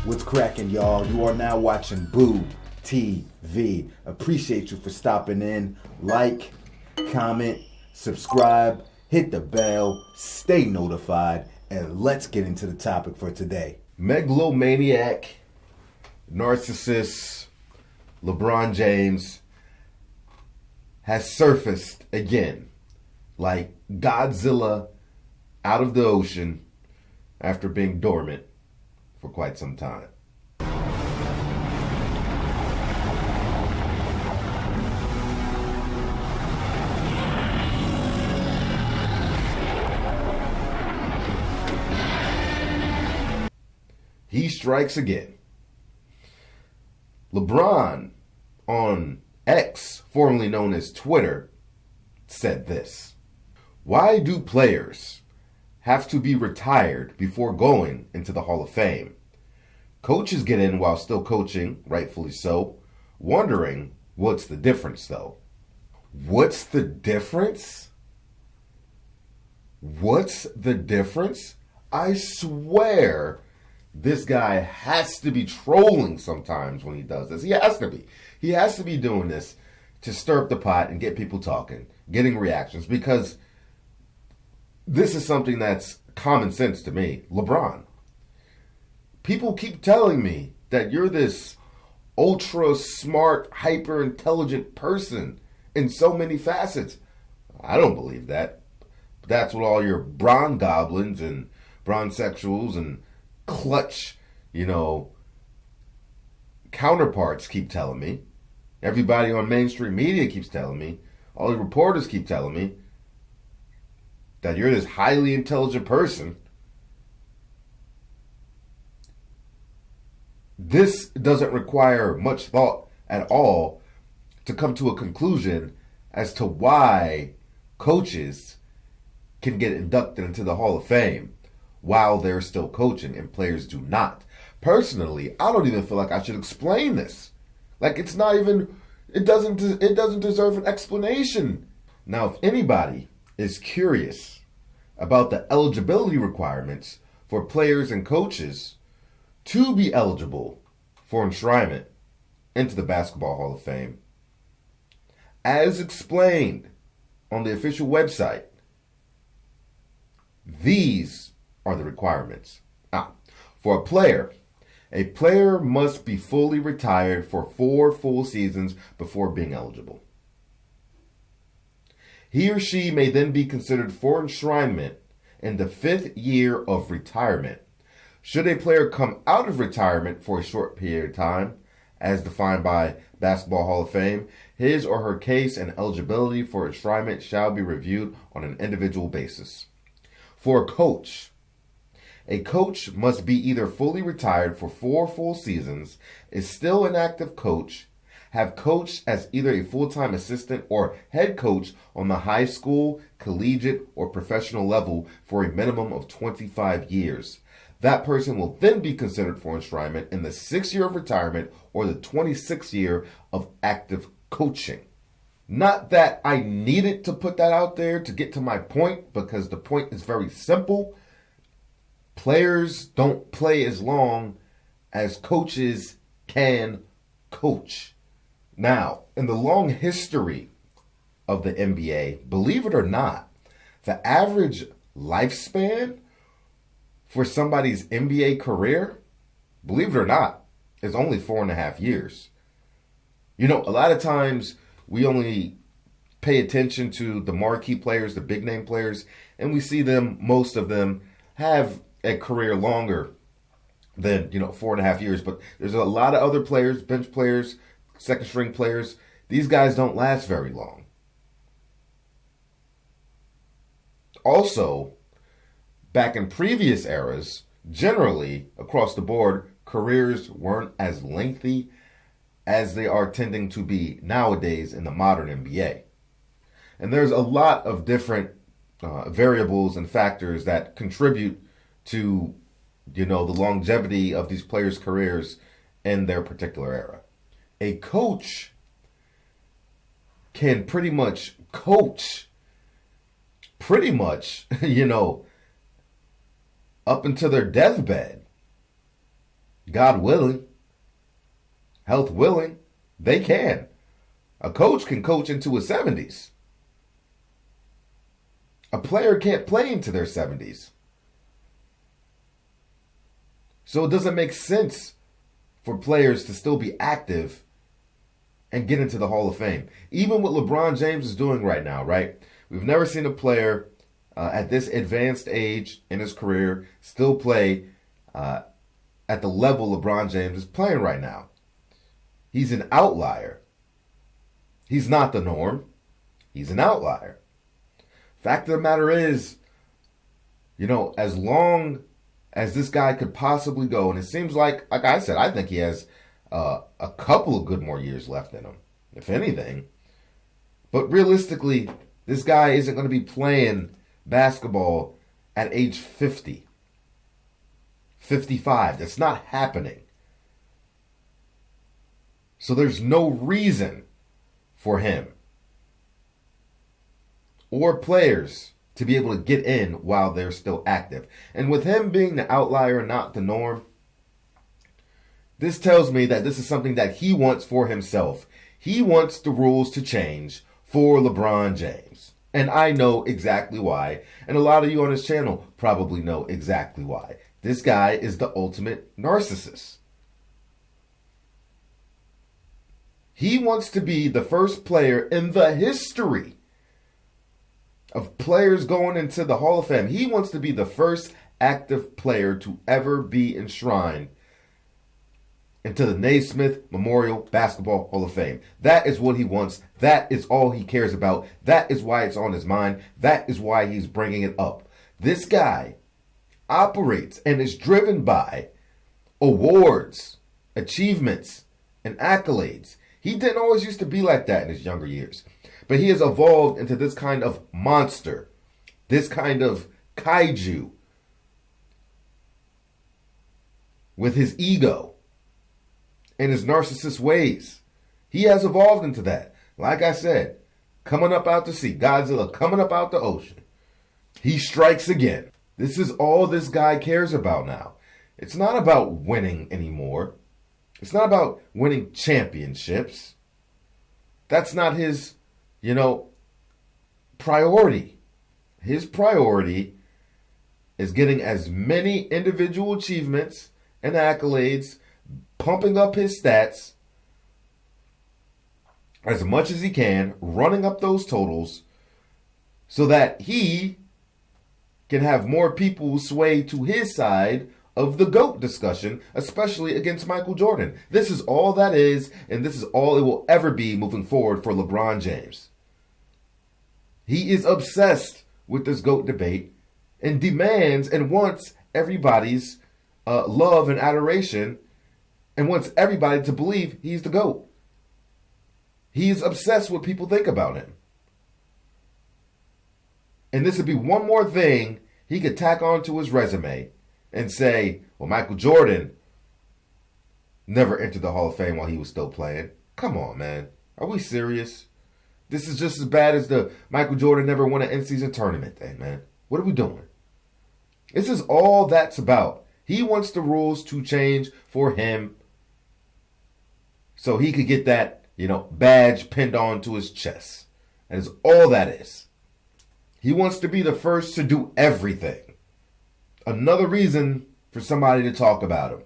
What's cracking, y'all? You are now watching Boo TV. Appreciate you for stopping in. Like, comment, subscribe, hit the bell, stay notified, and let's get into the topic for today. Megalomaniac, narcissist, LeBron James has surfaced again, like Godzilla out of the ocean after being dormant for quite some time. He strikes again. LeBron on X, formerly known as Twitter, said this: "Why do players have to be retired before going into the Hall of Fame? Coaches get in while still coaching, rightfully so. Wondering what's the difference, though." What's the difference? What's the difference? I swear this guy has to be trolling sometimes when he does this. He has to be. He has to be doing this to stir up the pot and get people talking, getting reactions, because this is something that's common sense to me. LeBron, people keep telling me that you're this ultra smart, hyper intelligent person in so many facets. I don't believe that. But that's what all your bron goblins and bronsexuals and clutch, counterparts keep telling me. Everybody on mainstream media keeps telling me. All the reporters keep telling me that you're this highly intelligent person. This doesn't require much thought at all to come to a conclusion as to why coaches can get inducted into the Hall of Fame while they're still coaching and players do not. Personally, I don't even feel like I should explain this. Like, it's not even, it doesn't deserve an explanation. Now, if anybody is curious about the eligibility requirements for players and coaches to be eligible for enshrinement into the Basketball Hall of Fame, as explained on the official website, these are the requirements. For a player must be fully retired for 4 full seasons before being eligible. He or she may then be considered for enshrinement in the 5th year of retirement. Should a player come out of retirement for a short period of time, as defined by Basketball Hall of Fame, his or her case and eligibility for enshrinement shall be reviewed on an individual basis. For a coach must be either fully retired for 4 full seasons, is still an active coach, have coached as either a full-time assistant or head coach on the high school, collegiate, or professional level for a minimum of 25 years. That person will then be considered for enshrinement in the 6th year of retirement or the 26th year of active coaching. Not that I needed to put that out there to get to my point, because the point is very simple. Players don't play as long as coaches can coach. Now, in the long history of the NBA, believe it or not, the average lifespan for somebody's NBA career, believe it or not, is only 4.5 years. A lot of times we only pay attention to the marquee players, the big name players, and we see them, most of them, have a career longer than 4.5 years. But there's a lot of other players, bench players, second string players. These guys don't last very long. Also, back in previous eras, generally across the board, careers weren't as lengthy as they are tending to be nowadays in the modern NBA. And there's a lot of different variables and factors that contribute to, the longevity of these players' careers in their particular era. A coach can pretty much coach up until their deathbed. God willing, health willing, they can. A coach can coach into his 70s. A player can't play into their 70s. So it doesn't make sense for players to still be active and get into the Hall of Fame. Even what LeBron James is doing right now, right? We've never seen a player at this advanced age in his career still play at the level LeBron James is playing right now. He's an outlier. He's not the norm. He's an outlier. Fact of the matter is, as long as this guy could possibly go, and it seems like I said, I think he has a couple of good more years left in him, if anything. But realistically, this guy isn't going to be playing basketball at age 50, 55. That's not happening. So there's no reason for him or players to be able to get in while they're still active. And with him being the outlier and not the norm, this tells me that this is something that he wants for himself. He wants the rules to change for LeBron James. And I know exactly why. And a lot of you on this channel probably know exactly why. This guy is the ultimate narcissist. He wants to be the first player in the history of players going into the Hall of Fame. He wants to be the first active player to ever be enshrined into the Naismith Memorial Basketball Hall of Fame. That is what he wants. That is all he cares about. That is why it's on his mind. That is why he's bringing it up. This guy operates and is driven by awards, achievements, and accolades. He didn't always used to be like that in his younger years. But he has evolved into this kind of monster, this kind of kaiju, with his ego and his narcissist ways. He has evolved into that. Like I said, coming up out the sea, Godzilla coming up out the ocean. He strikes again. This is all this guy cares about now. It's not about winning anymore. It's not about winning championships. That's not his priority. His priority is getting as many individual achievements and accolades, pumping up his stats as much as he can, running up those totals so that he can have more people sway to his side of the GOAT discussion, especially against Michael Jordan. This is all that is, and this is all it will ever be moving forward for LeBron James. He is obsessed with this GOAT debate and demands and wants everybody's love and adoration and wants everybody to believe he's the GOAT. He is obsessed with what people think about him. And this would be one more thing he could tack onto his resume and say, well, Michael Jordan never entered the Hall of Fame while he was still playing. Come on, man. Are we serious? This is just as bad as the Michael Jordan never won an in-season tournament thing, man. What are we doing? This is all that's about. He wants the rules to change for him so he could get that, badge pinned onto his chest. That is all that is. He wants to be the first to do everything. Another reason for somebody to talk about him.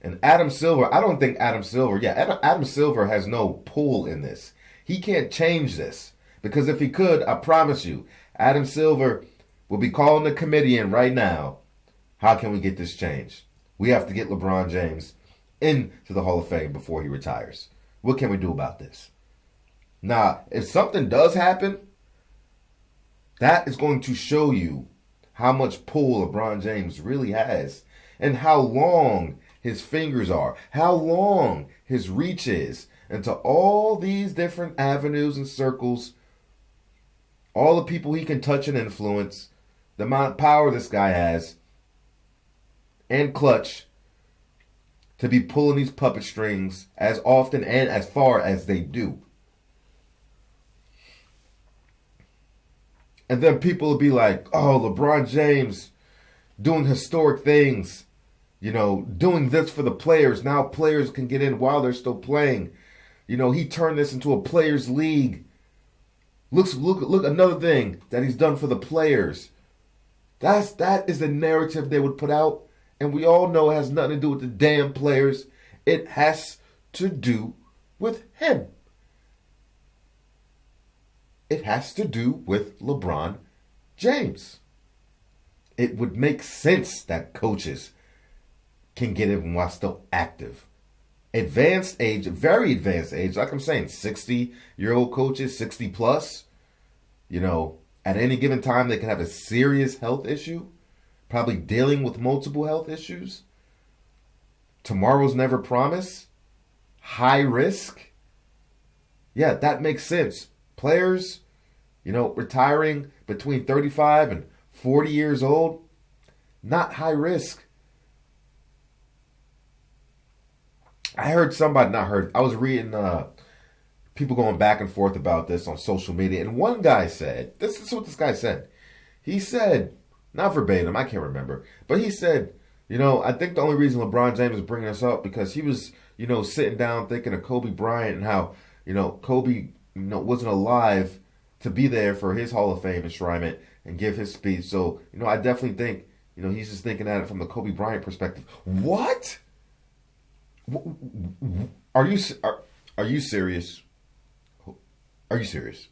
And Adam Silver, I don't think Adam Silver has no pull in this. He can't change this. Because if he could, I promise you, Adam Silver will be calling the committee in right now. How can we get this changed? We have to get LeBron James into the Hall of Fame before he retires. What can we do about this? Now, if something does happen, that is going to show you how much pull LeBron James really has and how long his fingers are, how long his reach is into all these different avenues and circles, all the people he can touch and influence, the amount of power this guy has, and clutch to be pulling these puppet strings as often and as far as they do. And then people will be like, oh, LeBron James doing historic things doing this for the players. Now players can get in while they're still playing. He turned this into a players' league. Look, another thing that he's done for the players. That is the narrative they would put out. And we all know it has nothing to do with the damn players. It has to do with him. It has to do with LeBron James. It would make sense that coaches can get in while still active. Advanced age, very advanced age, like I'm saying, 60-year-old coaches, 60 plus, at any given time they can have a serious health issue, probably dealing with multiple health issues. Tomorrow's never promised. High risk. Yeah, that makes sense. Players, retiring between 35 and 40 years old, not high risk. I was reading people going back and forth about this on social media, and one guy said, this is what this guy said. He said, not verbatim, I can't remember, but he said, I think the only reason LeBron James is bringing this up because he was, sitting down thinking of Kobe Bryant and how, Kobe, wasn't alive to be there for his Hall of Fame enshrinement and give his speech. So, I definitely think, he's just thinking at it from the Kobe Bryant perspective. What? Are you serious? Are you serious?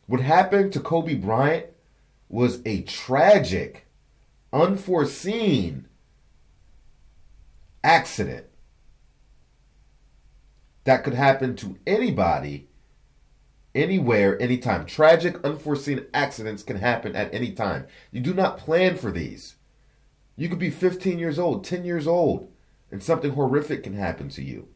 What happened to Kobe Bryant was a tragic, unforeseen accident that could happen to anybody, anywhere, anytime. Tragic, unforeseen accidents can happen at any time. You do not plan for these. You could be 15 years old, 10 years old, and something horrific can happen to you.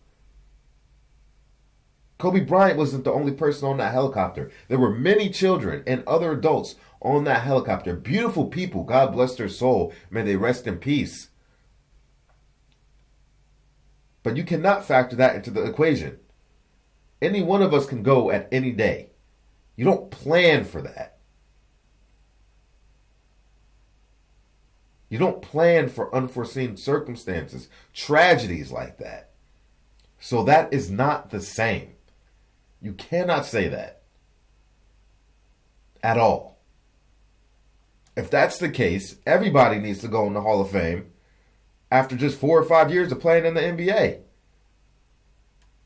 Kobe Bryant wasn't the only person on that helicopter. There were many children and other adults on that helicopter. Beautiful people. God bless their soul. May they rest in peace. But you cannot factor that into the equation. Any one of us can go at any day. You don't plan for that. You don't plan for unforeseen circumstances, tragedies like that. So that is not the same. You cannot say that at all. If that's the case, everybody needs to go in the Hall of Fame after just 4 or 5 years of playing in the NBA.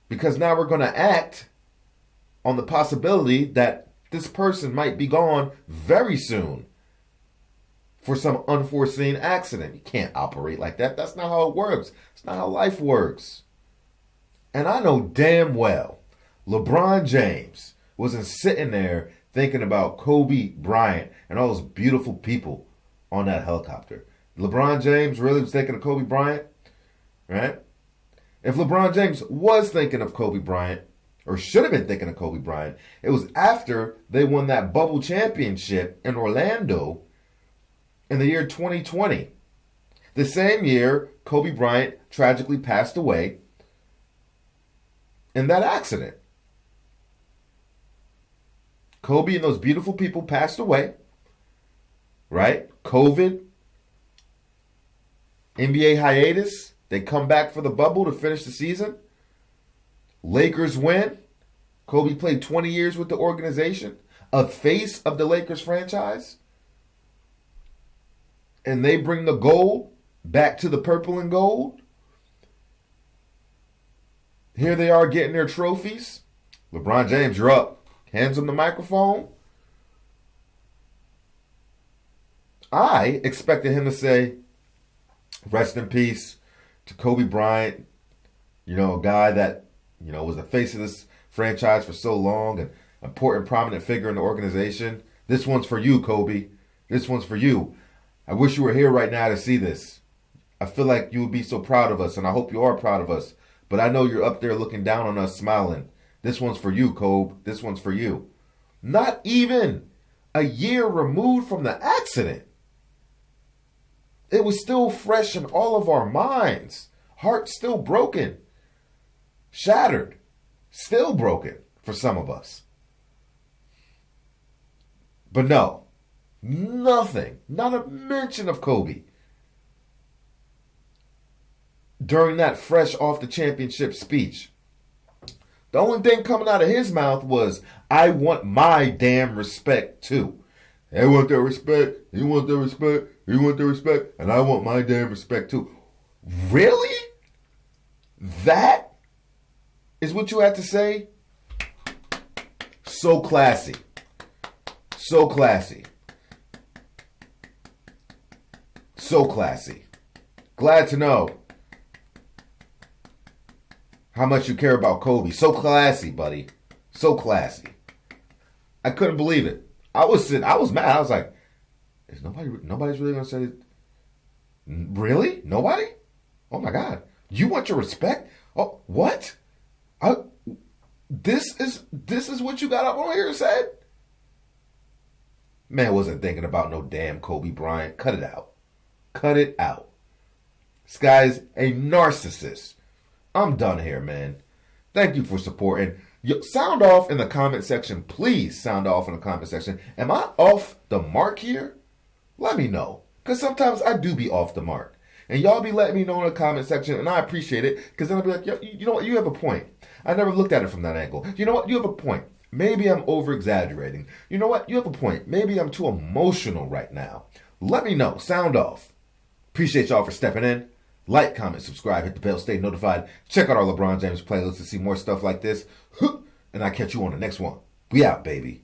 Because now we're going to act on the possibility that this person might be gone very soon for some unforeseen accident. You can't operate like that. That's not how it works. It's not how life works. And I know damn well LeBron James wasn't sitting there thinking about Kobe Bryant and all those beautiful people on that helicopter. LeBron James really was thinking of Kobe Bryant, right? If LeBron James was thinking of Kobe Bryant, or should have been thinking of Kobe Bryant, it was after they won that bubble championship in Orlando in the year 2020. The same year Kobe Bryant tragically passed away in that accident. Kobe and those beautiful people passed away, right? COVID, NBA hiatus. They come back for the bubble to finish the season. Lakers win. Kobe played 20 years with the organization, a face of the Lakers franchise. And they bring the gold back to the purple and gold. Here they are getting their trophies. LeBron James, you're up. Hands him the microphone. I expected him to say, rest in peace to Kobe Bryant, a guy that, was the face of this franchise for so long, an important, prominent figure in the organization. This one's for you, Kobe. This one's for you. I wish you were here right now to see this. I feel like you would be so proud of us, and I hope you are proud of us. But I know you're up there looking down on us, smiling. This one's for you, Kobe. This one's for you. Not even a year removed from the accident. It was still fresh in all of our minds. Heart still broken. Shattered. Still broken for some of us. But no. Nothing. Not a mention of Kobe. during that fresh off the championship speech. The only thing coming out of his mouth was, I want my damn respect too. They want their respect, he want their respect, he want their respect, and I want my damn respect too. Really? That is what you had to say? So classy. So classy. So classy. Glad to know how much you care about Kobe. So classy, buddy. So classy. I couldn't believe it. I was mad. I was like, is nobody's really gonna say it? Really? Nobody? Oh my God. You want your respect? Oh, what? This is what you got up on here and said? Man wasn't thinking about no damn Kobe Bryant. Cut it out. Cut it out. This guy's a narcissist. I'm done here, man. Thank you for supporting. Sound off in the comment section. Please sound off in the comment section. Am I off the mark here? Let me know. Because sometimes I do be off the mark. And y'all be letting me know in the comment section. And I appreciate it. Because then I'll be like, you know what? You have a point. I never looked at it from that angle. You know what? You have a point. Maybe I'm over-exaggerating. You know what? You have a point. Maybe I'm too emotional right now. Let me know. Sound off. Appreciate y'all for stepping in. Like, comment, subscribe, hit the bell, stay notified. Check out our LeBron James playlist to see more stuff like this. And I'll catch you on the next one. We out, baby.